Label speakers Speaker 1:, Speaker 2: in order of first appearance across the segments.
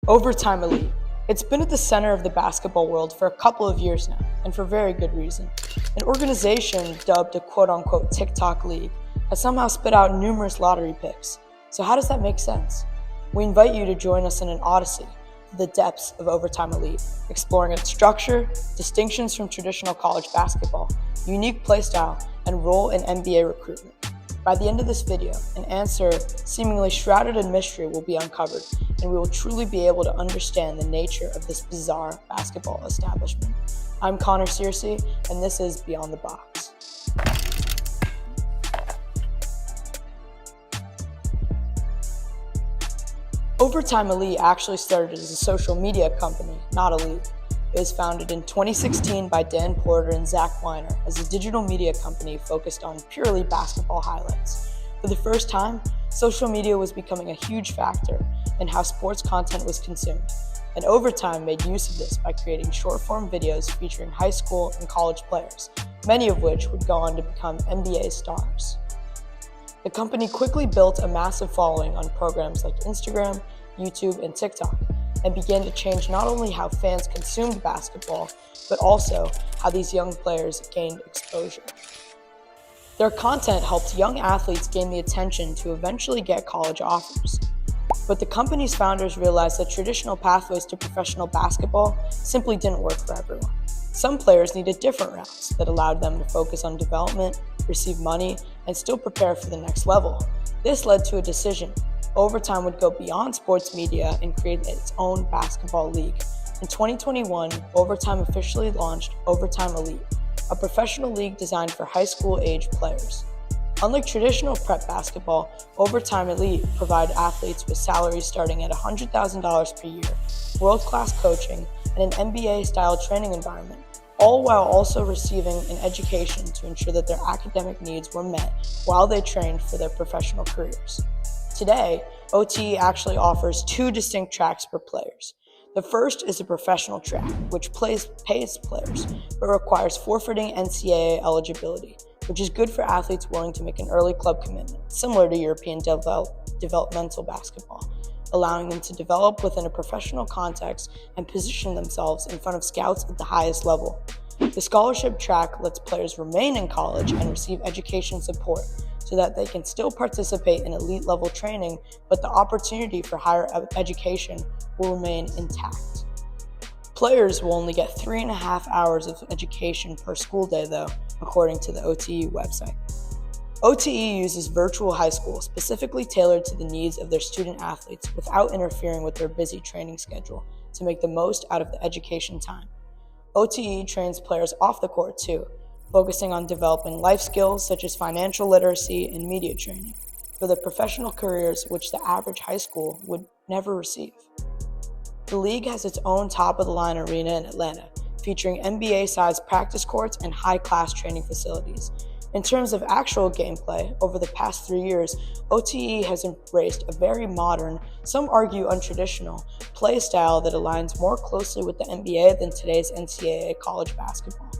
Speaker 1: Overtime Elite. It's been at the center of the basketball world for a couple of years now, and for very good reason. An organization dubbed a quote-unquote TikTok league has somehow spit out numerous lottery picks. So how does that make sense? We invite you to join us in an odyssey to the depths of Overtime Elite, exploring its structure, distinctions from traditional college basketball, unique playstyle, and role in NBA recruitment. By the end of this video, an answer seemingly shrouded in mystery will be uncovered, and we will truly be able to understand the nature of this bizarre basketball establishment. I'm Connor Searcy, and this is Beyond the Box. Overtime Elite actually started as a social media company, not a league. It was founded in 2016 by Dan Porter and Zach Weiner as a digital media company focused on purely basketball highlights. For the first time, social media was becoming a huge factor in how sports content was consumed, and Overtime made use of this by creating short-form videos featuring high school and college players, many of which would go on to become NBA stars. The company quickly built a massive following on programs like Instagram, YouTube, and TikTok, and began to change not only how fans consumed basketball, but also how these young players gained exposure. Their content helped young athletes gain the attention to eventually get college offers. But the company's founders realized that traditional pathways to professional basketball simply didn't work for everyone. Some players needed different routes that allowed them to focus on development, receive money, and still prepare for the next level. This led to a decision. Overtime would go beyond sports media and create its own basketball league. In 2021, Overtime officially launched Overtime Elite, a professional league designed for high school age players. Unlike traditional prep basketball, Overtime Elite provide athletes with salaries starting at $100,000 per year, world-class coaching, and an NBA-style training environment, all while also receiving an education to ensure that their academic needs were met while they trained for their professional careers. Today, OTE actually offers two distinct tracks for players. The first is a professional track, which pays players, but requires forfeiting NCAA eligibility, which is good for athletes willing to make an early club commitment, similar to European developmental basketball, allowing them to develop within a professional context and position themselves in front of scouts at the highest level. The scholarship track lets players remain in college and receive education support so that they can still participate in elite level training, but the opportunity for higher education will remain intact. Players will only get 3.5 hours of education per school day though, according to the OTE website. OTE uses virtual high school specifically tailored to the needs of their student athletes without interfering with their busy training schedule to make the most out of the education time. OTE trains players off the court too, focusing on developing life skills such as financial literacy and media training for their professional careers, which the average high school would never receive. The league has its own top-of-the-line arena in Atlanta, featuring NBA-sized practice courts and high-class training facilities. In terms of actual gameplay, over the past 3 years, OTE has embraced a very modern, some argue untraditional, play style that aligns more closely with the NBA than today's NCAA college basketball.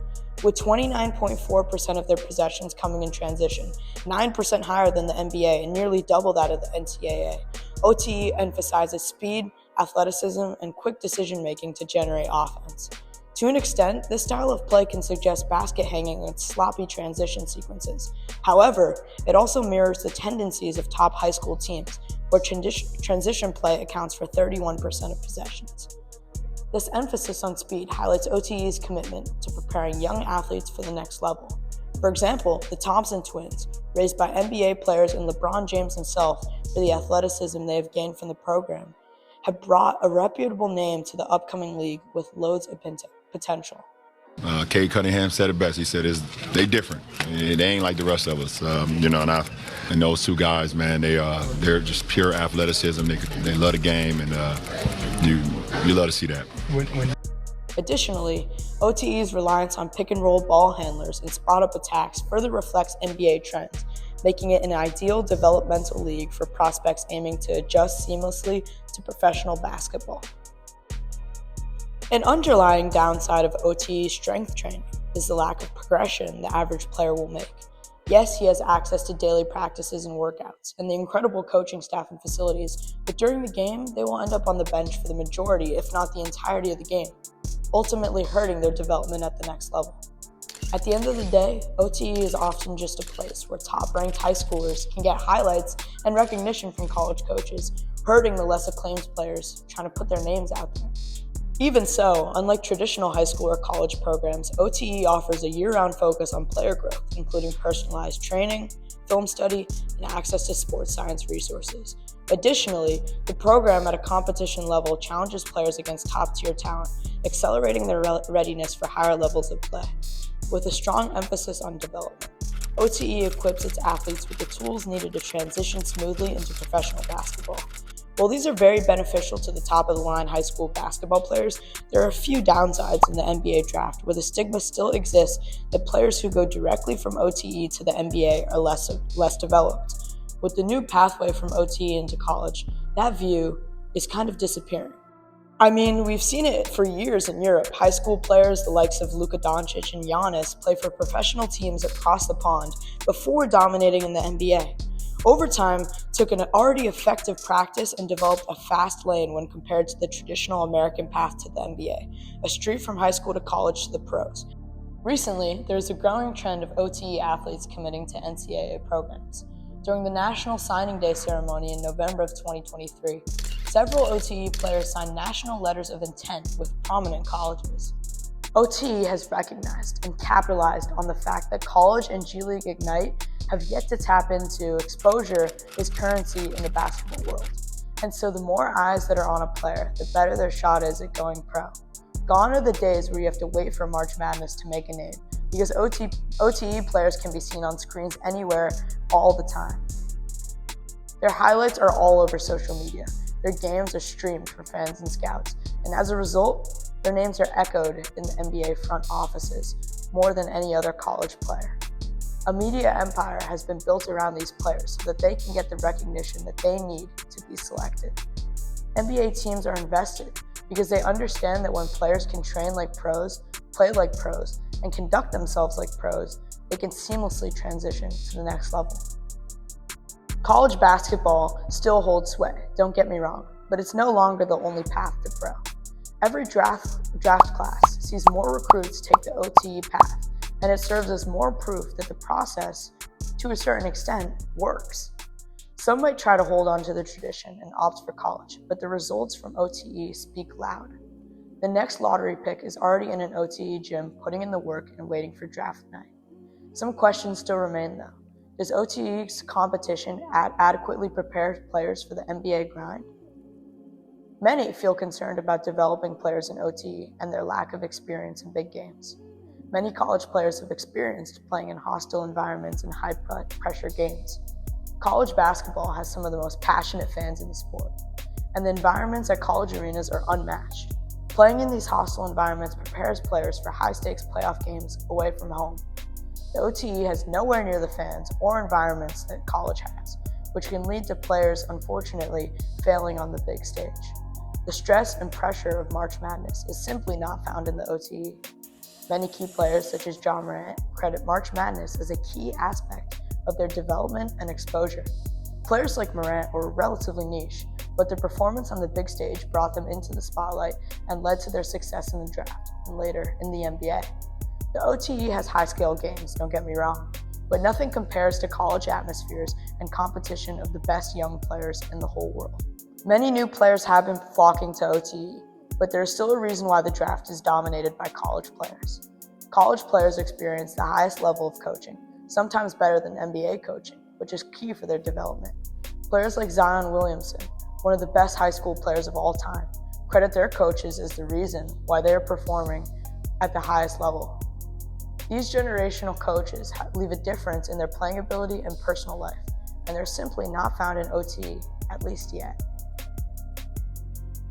Speaker 1: With 29.4% of their possessions coming in transition, 9% higher than the NBA and nearly double that of the NCAA, OTE emphasizes speed, athleticism, and quick decision-making to generate offense. To an extent, this style of play can suggest basket hanging and sloppy transition sequences. However, it also mirrors the tendencies of top high school teams, where transition play accounts for 31% of possessions. This emphasis on speed highlights OTE's commitment to preparing young athletes for the next level. For example, the Thompson twins, raised by NBA players and LeBron James himself for the athleticism they have gained from the program, have brought a reputable name to the upcoming league with loads of potential.
Speaker 2: Kate Cunningham said it best. He said, they different. They ain't like the rest of us, and those two guys, man, they're just pure athleticism. They love the game, and you love to see that.
Speaker 1: Additionally, OTE's reliance on pick-and-roll ball handlers and spot-up attacks further reflects NBA trends, making it an ideal developmental league for prospects aiming to adjust seamlessly to professional basketball. An underlying downside of OTE's strength training is the lack of progression the average player will make. Yes, he has access to daily practices and workouts, and the incredible coaching staff and facilities, but during the game, they will end up on the bench for the majority, if not the entirety of the game, ultimately hurting their development at the next level. At the end of the day, OTE is often just a place where top-ranked high schoolers can get highlights and recognition from college coaches, hurting the less acclaimed players trying to put their names out there. Even so, unlike traditional high school or college programs, OTE offers a year-round focus on player growth, including personalized training, film study, and access to sports science resources. Additionally, the program at a competition level challenges players against top-tier talent, accelerating their readiness for higher levels of play. With a strong emphasis on development, OTE equips its athletes with the tools needed to transition smoothly into professional basketball. While these are very beneficial to the top-of-the-line high school basketball players, there are a few downsides in the NBA draft where the stigma still exists that players who go directly from OTE to the NBA are less developed. With the new pathway from OTE into college, that view is kind of disappearing. I mean, we've seen it for years in Europe. High school players, the likes of Luka Doncic and Giannis, play for professional teams across the pond before dominating in the NBA. Overtime took an already effective practice and developed a fast lane when compared to the traditional American path to the NBA, a street from high school to college to the pros. Recently, there's a growing trend of OTE athletes committing to NCAA programs. During the National Signing Day ceremony in November of 2023, several OTE players signed national letters of intent with prominent colleges. OTE has recognized and capitalized on the fact that college and G League Ignite have yet to tap into exposure is currency in the basketball world. And so the more eyes that are on a player, the better their shot is at going pro. Gone are the days where you have to wait for March Madness to make a name, because OTE players can be seen on screens anywhere, all the time. Their highlights are all over social media. Their games are streamed for fans and scouts, and as a result, their names are echoed in the NBA front offices more than any other college player. A media empire has been built around these players so that they can get the recognition that they need to be selected. NBA teams are invested because they understand that when players can train like pros, play like pros, and conduct themselves like pros, they can seamlessly transition to the next level. College basketball still holds sway, don't get me wrong, but it's no longer the only path to pro. Every draft class sees more recruits take the OTE path, and it serves as more proof that the process, to a certain extent, works. Some might try to hold on to the tradition and opt for college, but the results from OTE speak loud. The next lottery pick is already in an OTE gym, putting in the work and waiting for draft night. Some questions still remain though. Does OTE's competition adequately prepare players for the NBA grind? Many feel concerned about developing players in OTE and their lack of experience in big games. Many college players have experienced playing in hostile environments and high-pressure games. College basketball has some of the most passionate fans in the sport, and the environments at college arenas are unmatched. Playing in these hostile environments prepares players for high-stakes playoff games away from home. The OTE has nowhere near the fans or environments that college has, which can lead to players, unfortunately, failing on the big stage. The stress and pressure of March Madness is simply not found in the OTE. Many key players, such as John Morant, credit March Madness as a key aspect of their development and exposure. Players like Morant were relatively niche, but their performance on the big stage brought them into the spotlight and led to their success in the draft, and later in the NBA. The OTE has high-scale games, don't get me wrong, but nothing compares to college atmospheres and competition of the best young players in the whole world. Many new players have been flocking to OTE, but there is still a reason why the draft is dominated by college players. College players experience the highest level of coaching, sometimes better than NBA coaching, which is key for their development. Players like Zion Williamson, one of the best high school players of all time, credit their coaches as the reason why they are performing at the highest level. These generational coaches leave a difference in their playing ability and personal life, and they're simply not found in OTE, at least yet.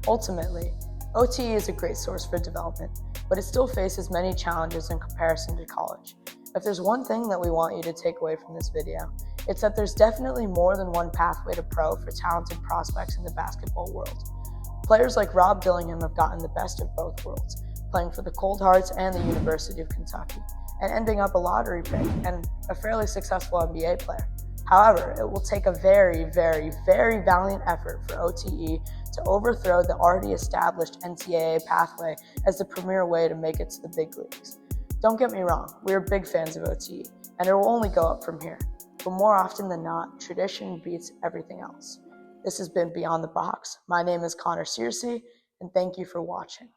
Speaker 1: Ultimately, OTE is a great source for development, but it still faces many challenges in comparison to college. If there's one thing that we want you to take away from this video, it's that there's definitely more than one pathway to pro for talented prospects in the basketball world. Players like Rob Dillingham have gotten the best of both worlds, playing for the Cold Hearts and the University of Kentucky. and ending up a lottery pick and a fairly successful NBA player. However, it will take a very, very, very valiant effort for OTE to overthrow the already established NCAA pathway as the premier way to make it to the big leagues. Don't get me wrong, we are big fans of OTE, and it will only go up from here. But more often than not, tradition beats everything else. This has been Beyond the Box. My name is Connor Searcy, and thank you for watching.